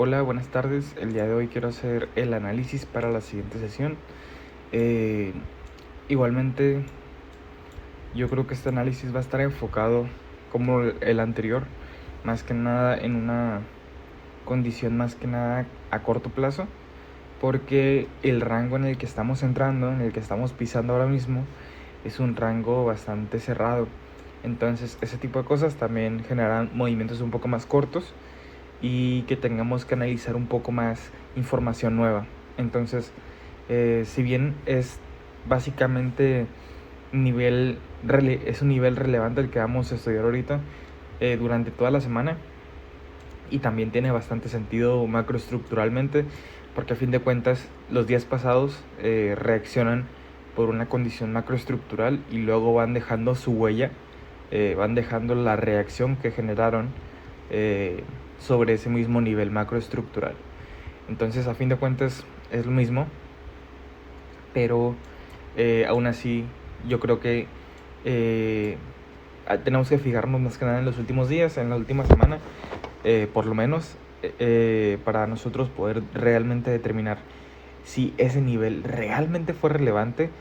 Hola, buenas tardes. El día de hoy quiero hacer el análisis para la siguiente sesión. Eh, Igualmente, yo creo que este análisis va a estar enfocado como el anterior, más que nada en una condición más que nada a corto plazo, porque el rango en el que estamos entrando, en el que estamos pisando ahora mismo, es un rango bastante cerrado. Entonces, ese tipo de cosas también generan movimientos un poco más cortos y que tengamos que analizar un poco más información nueva. Entonces, si bien es básicamente es un nivel relevante el que vamos a estudiar ahorita durante toda la semana, y también tiene bastante sentido macroestructuralmente, porque a fin de cuentas los días pasados reaccionan por una condición macroestructural y luego van dejando su huella, van dejando la reacción que generaron eh, sobre ese mismo nivel macroestructural. Entonces, a fin de cuentas es lo mismo, pero aún así yo creo que eh, tenemos que fijarnos más que nada en los últimos días, en la última semana, por lo menos, para nosotros poder realmente determinar si ese nivel realmente fue relevante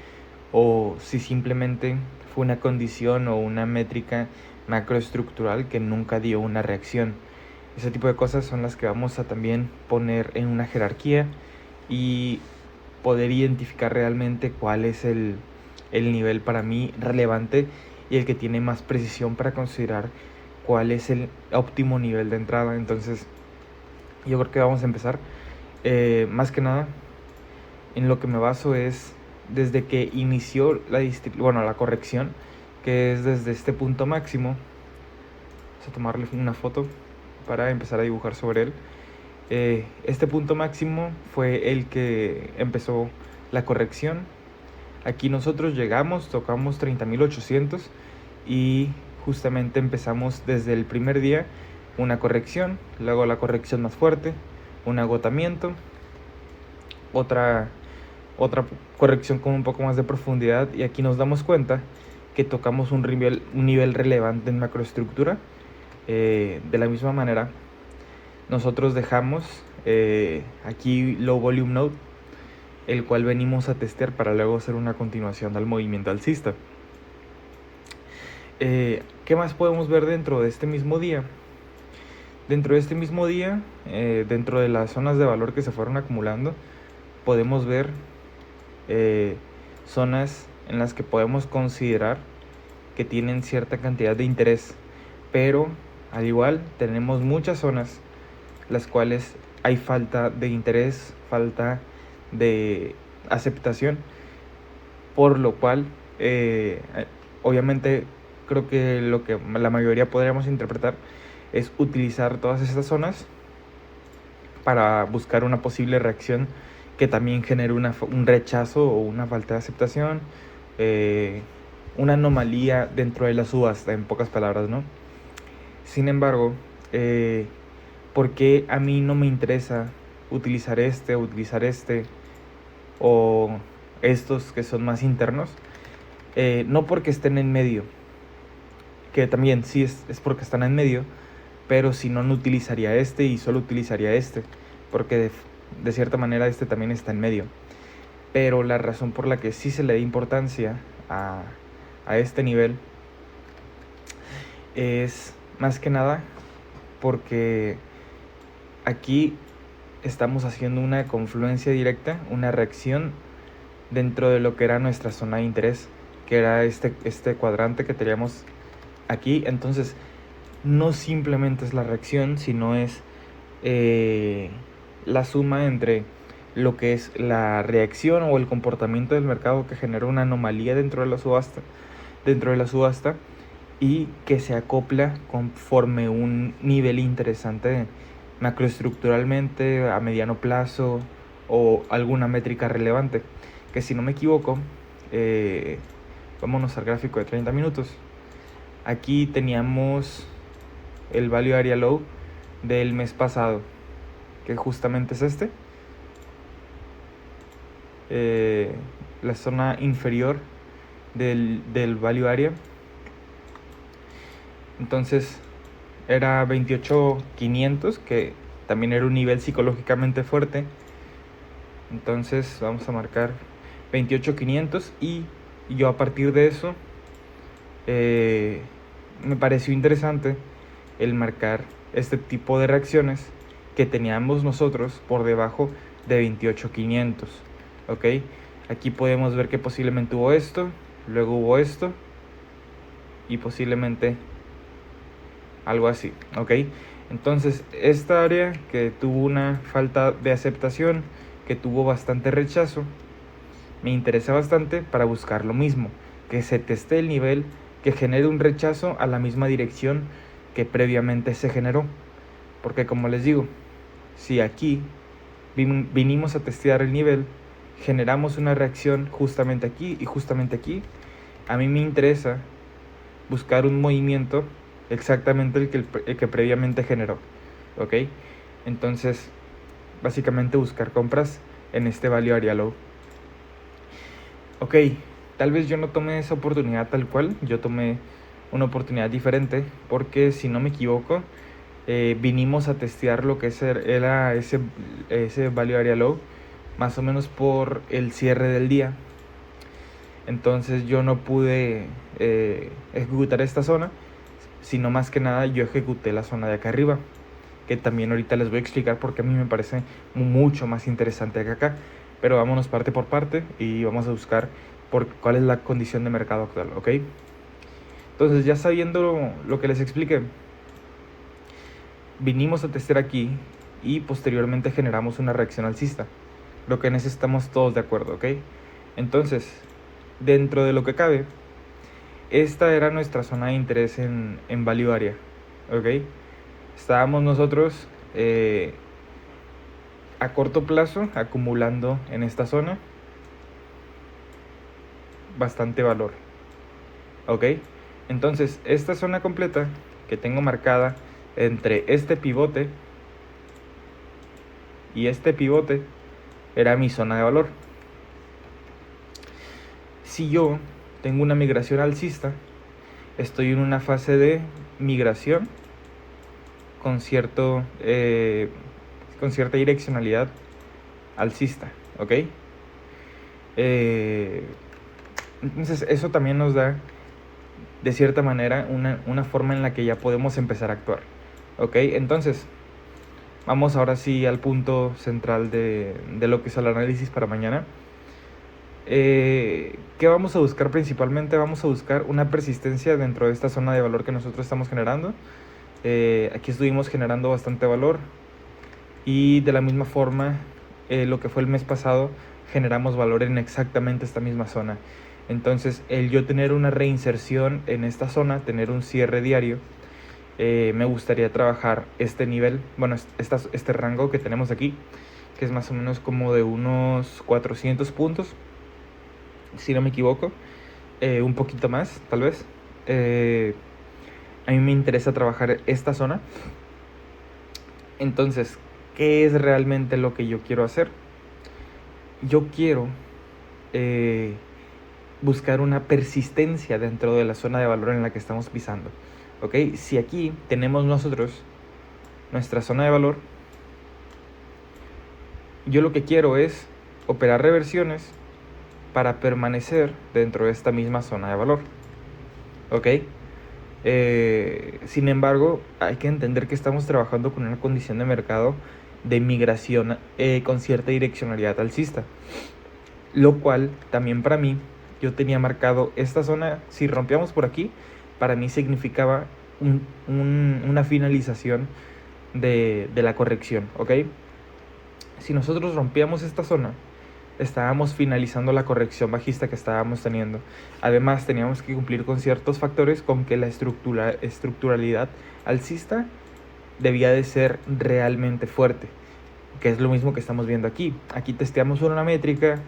o si simplemente fue una condición o una métrica macroestructural que nunca dio una reacción. Ese tipo de cosas son las que vamos a también poner en una jerarquía y poder identificar realmente cuál es el nivel para mí relevante y el que tiene más precisión para considerar cuál es el óptimo nivel de entrada. Entonces, yo creo que vamos a empezar. Más que nada, en lo que me baso es desde que inició la corrección, que es desde este punto máximo. Vamos a tomarle una foto para empezar a dibujar sobre él. Este punto máximo fue el que empezó la corrección. Aquí nosotros llegamos, tocamos 30.800 y justamente empezamos desde el primer día una corrección, luego la corrección más fuerte, un agotamiento, otra corrección con un poco más de profundidad, y aquí nos damos cuenta que tocamos un nivel relevante en macroestructura. De la misma manera, nosotros dejamos aquí low volume node, el cual venimos a testear para luego hacer una continuación del movimiento alcista. ¿Qué más podemos ver dentro de este mismo día? Dentro de este mismo día, dentro de las zonas de valor que se fueron acumulando, podemos ver zonas en las que podemos considerar que tienen cierta cantidad de interés, pero al igual tenemos muchas zonas las cuales hay falta de interés, falta de aceptación, por lo cual obviamente creo que lo que la mayoría podríamos interpretar es utilizar todas estas zonas para buscar una posible reacción que también genere un rechazo o una falta de aceptación, una anomalía dentro de la subasta, en pocas palabras, ¿no? Sin embargo, ¿por qué a mí no me interesa utilizar o estos que son más internos? No porque estén en medio, que también sí es porque están en medio, pero si no, no utilizaría este y solo utilizaría este, porque de cierta manera este también está en medio. Pero la razón por la que sí se le da importancia a este nivel es más que nada porque aquí estamos haciendo una confluencia directa, una reacción dentro de lo que era nuestra zona de interés, que era este cuadrante que teníamos aquí. Entonces, no simplemente es la reacción, sino es la suma entre lo que es la reacción o el comportamiento del mercado que genera una anomalía dentro de la subasta y que se acopla conforme un nivel interesante macroestructuralmente a mediano plazo o alguna métrica relevante, que si no me equivoco, vámonos al gráfico de 30 minutos. Aquí teníamos el value area low del mes pasado, que justamente es la zona inferior del value area. Entonces era 28.500, que también era un nivel psicológicamente fuerte. Entonces vamos a marcar 28.500 y yo a partir de eso me pareció interesante el marcar este tipo de reacciones que teníamos nosotros por debajo de 28.500. ¿Ok? Aquí podemos ver que posiblemente hubo esto, luego hubo esto y posiblemente algo así. ¿Ok? Entonces esta área que tuvo una falta de aceptación, que tuvo bastante rechazo, me interesa bastante para buscar lo mismo, que se teste el nivel, que genere un rechazo a la misma dirección que previamente se generó. Porque como les digo, si aquí vinimos a testear el nivel, generamos una reacción justamente aquí y justamente aquí, a mí me interesa buscar un movimiento exactamente el que previamente generó. ¿Ok? Entonces, básicamente buscar compras en este value area low. Ok, tal vez yo no tomé esa oportunidad tal cual, yo tomé una oportunidad diferente, porque si no me equivoco, vinimos a testear lo que era ese value area low, más o menos por el cierre del día. Entonces yo no pude ejecutar esta zona, sino más que nada yo ejecuté la zona de acá arriba, que también ahorita les voy a explicar porque a mí me parece mucho más interesante que acá. Pero vámonos parte por parte y vamos a buscar cuál es la condición de mercado actual, ¿ok? Entonces, ya sabiendo lo que les expliqué, vinimos a testear aquí y posteriormente generamos una reacción alcista, lo que necesitamos todos de acuerdo, ¿ok? Entonces, dentro de lo que cabe, esta era nuestra zona de interés en value area, ¿ok? Estábamos nosotros a corto plazo acumulando en esta zona bastante valor, ¿ok? Entonces esta zona completa que tengo marcada entre este pivote y este pivote era mi zona de valor. Si yo tengo una migración alcista, estoy en una fase de migración con cierta direccionalidad alcista, ¿ok? Entonces eso también nos da de cierta manera una forma en la que ya podemos empezar a actuar, ¿ok? Entonces vamos ahora sí al punto central de lo que es el análisis para mañana. ¿Qué vamos a buscar principalmente? Vamos a buscar una persistencia dentro de esta zona de valor que nosotros estamos generando. Aquí estuvimos generando bastante valor y de la misma forma lo que fue el mes pasado generamos valor en exactamente esta misma zona. Entonces el yo tener una reinserción en esta zona, tener un cierre diario, me gustaría trabajar este nivel, bueno, este rango que tenemos aquí, que es más o menos como de unos 400 puntos, si no me equivoco, un poquito más tal vez. A mí me interesa trabajar esta zona. Entonces, ¿qué es realmente lo que yo quiero hacer? Yo quiero buscar una persistencia dentro de la zona de valor en la que estamos pisando, ¿ok? Si aquí tenemos nosotros nuestra zona de valor, yo lo que quiero es operar reversiones para permanecer dentro de esta misma zona de valor, ¿ok? Sin embargo, hay que entender que estamos trabajando con una condición de mercado de migración con cierta direccionalidad alcista, lo cual también para mí, yo tenía marcado esta zona, si rompíamos por aquí, para mí significaba una finalización de la corrección, ¿ok? Si nosotros rompíamos esta zona, estábamos finalizando la corrección bajista que estábamos teniendo. Además, teníamos que cumplir con ciertos factores, con que la estructuralidad alcista debía de ser realmente fuerte, que es lo mismo que estamos viendo aquí. Aquí testeamos una métrica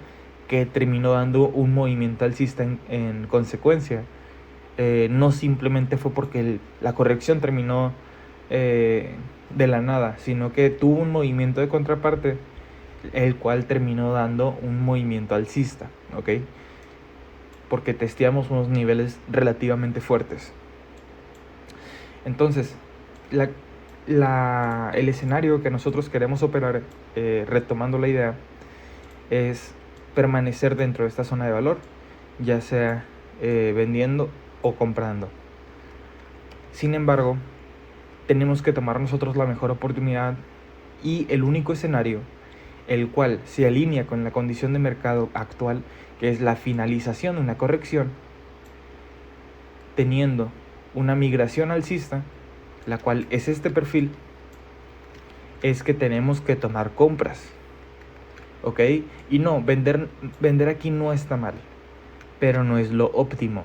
que terminó dando un movimiento alcista en consecuencia. No simplemente fue porque la corrección terminó de la nada, sino que tuvo un movimiento de contraparte, el cual terminó dando un movimiento alcista, ¿ok? Porque testeamos unos niveles relativamente fuertes. Entonces, el escenario que nosotros queremos operar, retomando la idea, es permanecer dentro de esta zona de valor, ya sea vendiendo o comprando. Sin embargo, tenemos que tomar nosotros la mejor oportunidad y el único escenario el cual se alinea con la condición de mercado actual, que es la finalización de una corrección, teniendo una migración alcista, la cual es este perfil, es que tenemos que tomar compras, ¿ok? Y no, vender aquí no está mal, pero no es lo óptimo.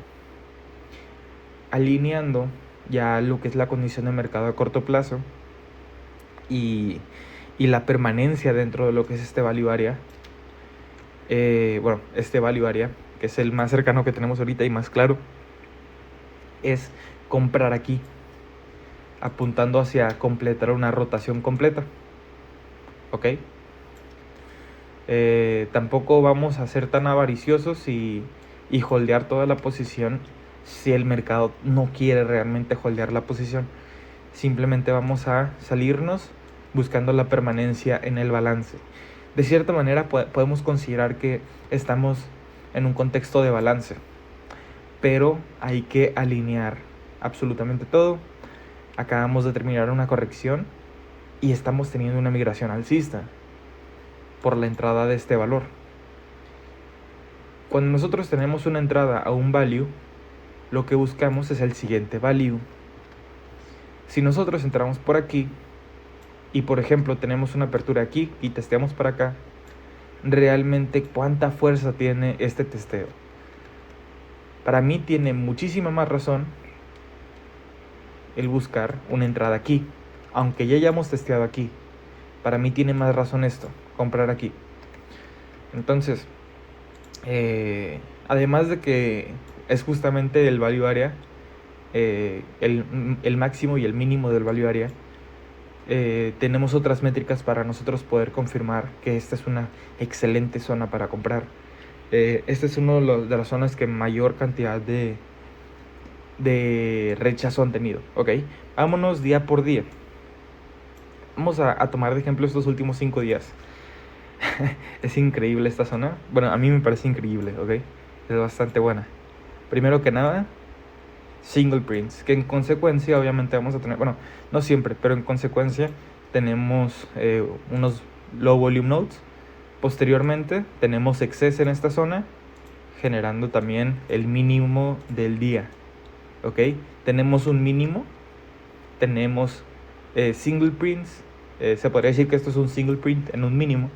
Alineando ya lo que es la condición de mercado a corto plazo y la permanencia dentro de lo que es este value area, este value area, que es el más cercano que tenemos ahorita y más claro, es comprar aquí, apuntando hacia completar una rotación completa, ¿ok? Tampoco vamos a ser tan avariciosos y holdear toda la posición si el mercado no quiere realmente holdear la posición. Simplemente vamos a salirnos buscando la permanencia en el balance. De cierta manera podemos considerar que estamos en un contexto de balance, pero hay que alinear absolutamente todo. Acabamos de terminar una corrección y estamos teniendo una migración alcista por la entrada de este valor. Cuando nosotros tenemos una entrada a un value, lo que buscamos es el siguiente value. Si nosotros entramos por aquí y por ejemplo tenemos una apertura aquí y testeamos para acá, realmente cuánta fuerza tiene este testeo. Para mí tiene muchísima más razón el buscar una entrada aquí, aunque ya hayamos testeado aquí. Para mí tiene más razón esto, comprar aquí. Entonces, además de que es justamente el value area, el máximo y el mínimo del value area, tenemos otras métricas para nosotros poder confirmar que esta es una excelente zona para comprar. Esta es una de las zonas que mayor cantidad de rechazo han tenido, ¿ok? Vámonos día por día. Vamos a tomar de ejemplo estos últimos 5 días. Es increíble esta zona. Bueno, a mí me parece increíble, ¿ok? Es bastante buena. Primero que nada, single prints, que en consecuencia obviamente vamos a tener, bueno, no siempre, pero en consecuencia tenemos unos low volume nodes. Posteriormente tenemos excess en esta zona, generando también el mínimo del día, ¿ok? Tenemos un mínimo, tenemos single prints, se podría decir que esto es un single print en un mínimo,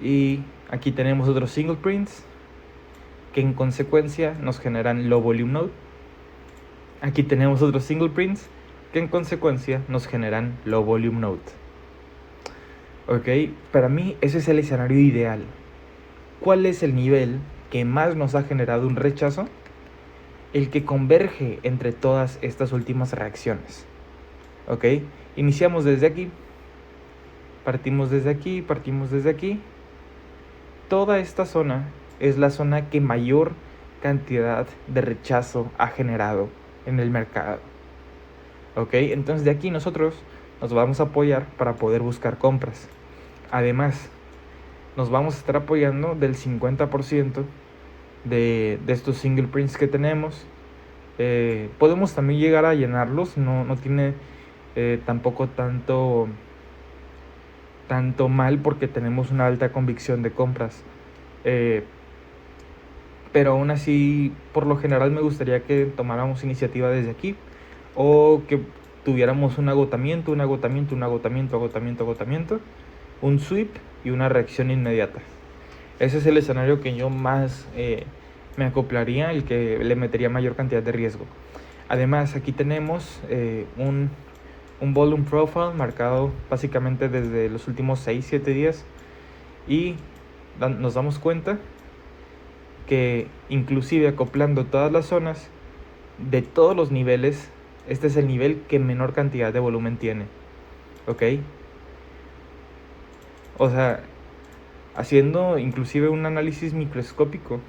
y aquí tenemos otros single prints que en consecuencia nos generan low volume node. Aquí tenemos otros single prints que en consecuencia nos generan low volume node. Ok, para mí ese es el escenario ideal. ¿Cuál es el nivel que más nos ha generado un rechazo? El que converge entre todas estas últimas reacciones. Ok, iniciamos desde aquí, partimos desde aquí, partimos desde aquí. Toda esta zona es la zona que mayor cantidad de rechazo ha generado en el mercado. Ok, entonces de aquí nosotros nos vamos a apoyar para poder buscar compras. Además, nos vamos a estar apoyando del 50% de estos single prints que tenemos. Podemos también llegar a llenarlos, no tiene tampoco tanto mal porque tenemos una alta convicción de compras. Pero aún así, por lo general me gustaría que tomáramos iniciativa desde aquí o que tuviéramos un agotamiento, un sweep y una reacción inmediata. Ese es el escenario que yo más me acoplaría, el que le metería mayor cantidad de riesgo. Además, aquí tenemos un volume profile marcado básicamente desde los últimos 6-7 días y nos damos cuenta que inclusive acoplando todas las zonas de todos los niveles, este es el nivel que menor cantidad de volumen tiene, ¿ok? O sea, haciendo inclusive un análisis microscópico,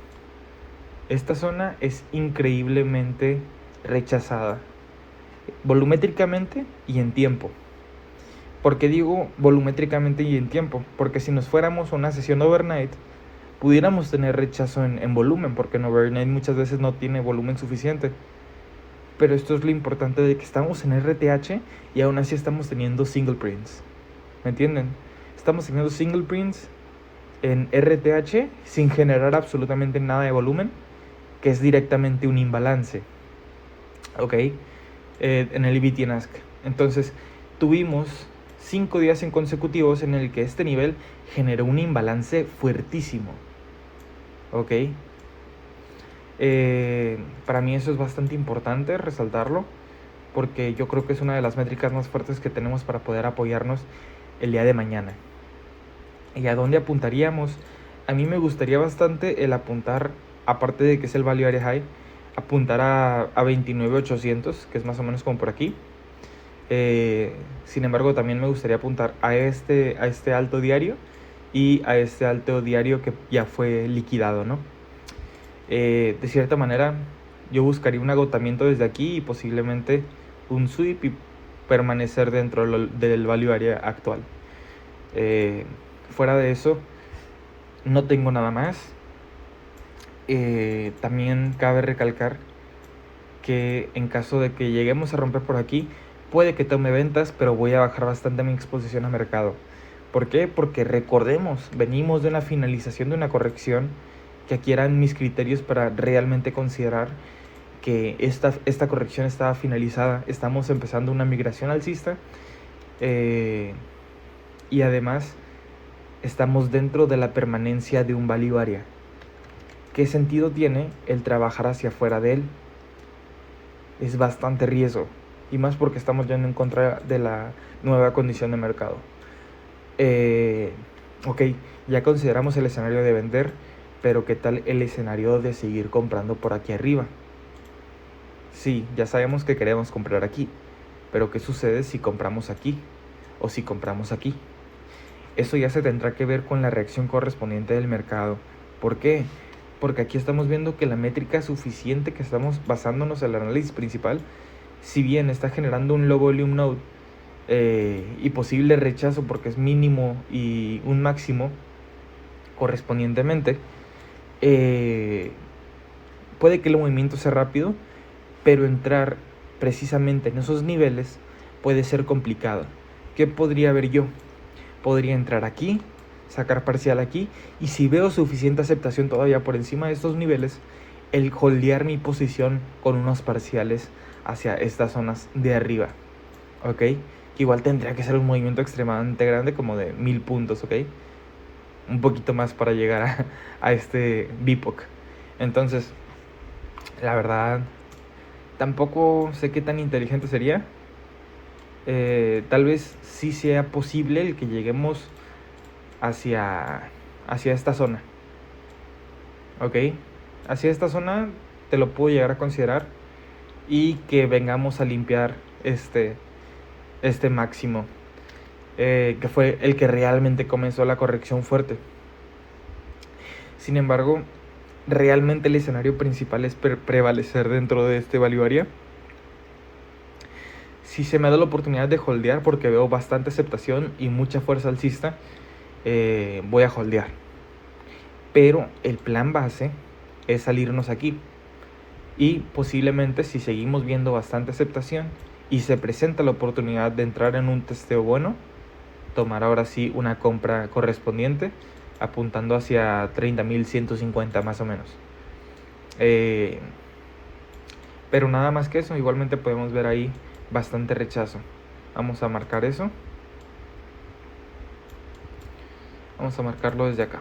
esta zona es increíblemente rechazada, volumétricamente y en tiempo. ¿Por qué digo volumétricamente y en tiempo? Porque si nos fuéramos a una sesión overnight, pudiéramos tener rechazo en volumen, porque en overnight muchas veces no tiene volumen suficiente. Pero esto es lo importante de que estamos en RTH y aún así estamos teniendo single prints. ¿Me entienden? Estamos teniendo single prints en RTH sin generar absolutamente nada de volumen, que es directamente un imbalance. ¿Ok? En el EBT en Ask. Entonces, tuvimos 5 días en consecutivos en el que este nivel generó un imbalance fuertísimo. ¿Ok? Para mí eso es bastante importante resaltarlo, porque yo creo que es una de las métricas más fuertes que tenemos para poder apoyarnos el día de mañana. ¿Y a dónde apuntaríamos? A mí me gustaría bastante el apuntar, aparte de que es el Value Area High, apuntar a 29,800, que es más o menos como por aquí. Sin embargo, también me gustaría apuntar a este alto diario y a este alto diario que ya fue liquidado, ¿no? De cierta manera, yo buscaría un agotamiento desde aquí y posiblemente un sweep y permanecer dentro del value area actual. Fuera de eso, no tengo nada más. También cabe recalcar que en caso de que lleguemos a romper por aquí, puede que tome ventas, pero voy a bajar bastante mi exposición a mercado. ¿Por qué? Porque recordemos, venimos de una finalización de una corrección, que aquí eran mis criterios para realmente considerar que esta corrección estaba finalizada. Estamos empezando una migración alcista, y además estamos dentro de la permanencia de un value area. ¿Qué sentido tiene el trabajar hacia afuera de él? Es bastante riesgo, y más porque estamos yendo en contra de la nueva condición de mercado. Ok, ya consideramos el escenario de vender, pero ¿qué tal el escenario de seguir comprando por aquí arriba? Sí, ya sabemos que queremos comprar aquí, pero ¿qué sucede si compramos aquí o si compramos aquí? Eso ya se tendrá que ver con la reacción correspondiente del mercado. ¿Por qué? Porque aquí estamos viendo que la métrica suficiente que estamos basándonos en el análisis principal, si bien está generando un low volume node y posible rechazo porque es mínimo y un máximo correspondientemente, puede que el movimiento sea rápido, pero entrar precisamente en esos niveles puede ser complicado. ¿Qué podría ver yo? Podría entrar aquí, sacar parcial aquí, y si veo suficiente aceptación todavía por encima de estos niveles, el holdear mi posición con unos parciales hacia estas zonas de arriba, ¿ok? Que igual tendría que ser un movimiento extremadamente grande, como de 1000 puntos, ¿ok? Un poquito más para llegar a este BIPOC. Entonces, la verdad, tampoco sé qué tan inteligente sería. Tal vez sí sea posible el que lleguemos hacia esta zona, ¿ok? Hacia esta zona te lo puedo llegar a considerar, y que vengamos a limpiar este máximo, que fue el que realmente comenzó la corrección fuerte. Sin embargo, realmente el escenario principal es prevalecer dentro de este value area. Si se me da la oportunidad de holdear, porque veo bastante aceptación y mucha fuerza alcista, voy a holdear. Pero el plan base es salirnos aquí, y posiblemente, si seguimos viendo bastante aceptación y se presenta la oportunidad de entrar en un testeo bueno, tomar ahora sí una compra correspondiente, apuntando hacia 30.150 más o menos. Pero nada más que eso, igualmente podemos ver ahí bastante rechazo. Vamos a marcar eso. Vamos a marcarlo desde acá.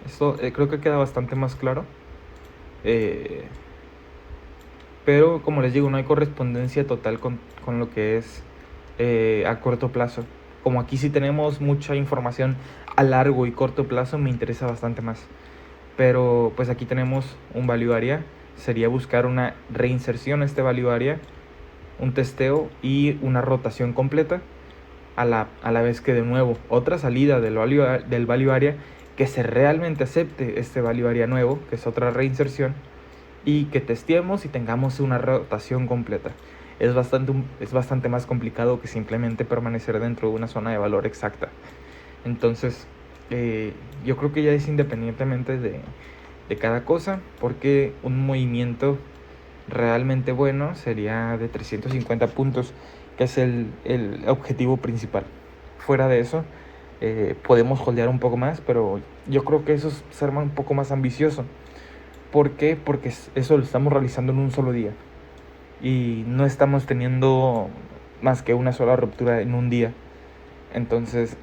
Esto creo que queda bastante más claro. Pero como les digo, no hay correspondencia total con lo que es a corto plazo. Como aquí sí tenemos mucha información a largo y corto plazo, me interesa bastante más. Pero pues aquí tenemos un value area. Sería buscar una reinserción a este value area, un testeo y una rotación completa, a la vez que de nuevo otra salida del value area, que se realmente acepte este value area nuevo, que es otra reinserción, y que testeemos y tengamos una rotación completa. es bastante más complicado que simplemente permanecer dentro de una zona de valor exacta. Entonces, yo creo que ya es independientemente de cada cosa, porque un movimiento realmente bueno sería de 350 puntos, que es el objetivo principal. Fuera de eso, podemos holdear un poco más, pero yo creo que eso se arma un poco más ambicioso. ¿Por qué? Porque eso lo estamos realizando en un solo día y no estamos teniendo más que una sola ruptura en un día. Entonces,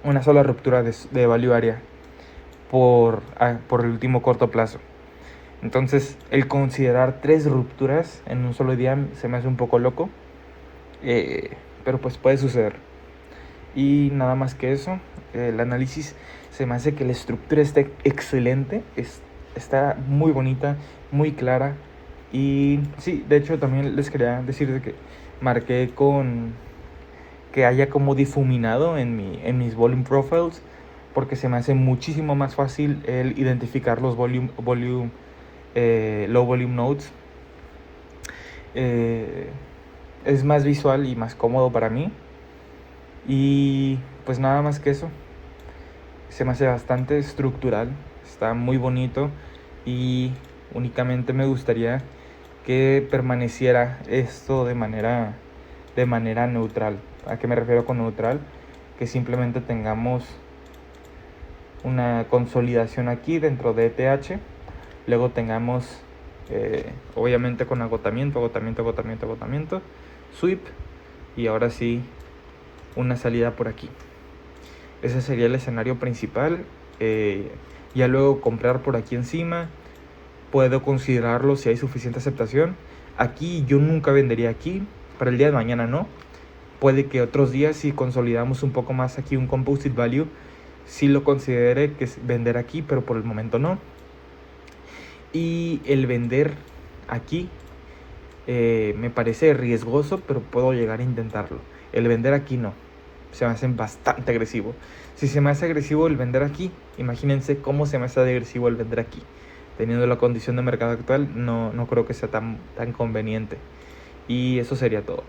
una sola ruptura de value area por el último corto plazo. Entonces, el considerar 3 rupturas en un solo día se me hace un poco loco, pero pues puede suceder. Y nada más que eso, el análisis se me hace que la estructura está excelente, está muy bonita, muy clara. Y sí, de hecho también les quería decir de que marqué con que haya como difuminado en mis volume profiles, porque se me hace muchísimo más fácil el identificar los low volume nodes. Es más visual y más cómodo para mí. Y pues nada más que eso, se me hace bastante estructural, está muy bonito y únicamente me gustaría que permaneciera esto de manera neutral. ¿A qué me refiero con neutral? Que simplemente tengamos una consolidación aquí dentro de ETH, luego tengamos obviamente con agotamiento, sweep, y ahora sí una salida por aquí. Ese sería el escenario principal. Ya luego comprar por aquí encima, puedo considerarlo si hay suficiente aceptación. Aquí yo nunca vendería aquí, para el día de mañana no. Puede que otros días, si consolidamos un poco más aquí un composite value, sí lo considere que es vender aquí, pero por el momento no. Y el vender aquí me parece riesgoso, pero puedo llegar a intentarlo. El vender aquí no, se me hace bastante agresivo. Si se me hace agresivo el vender aquí, imagínense cómo se me hace agresivo el vender aquí. Teniendo la condición de mercado actual, no creo que sea tan conveniente. Y eso sería todo.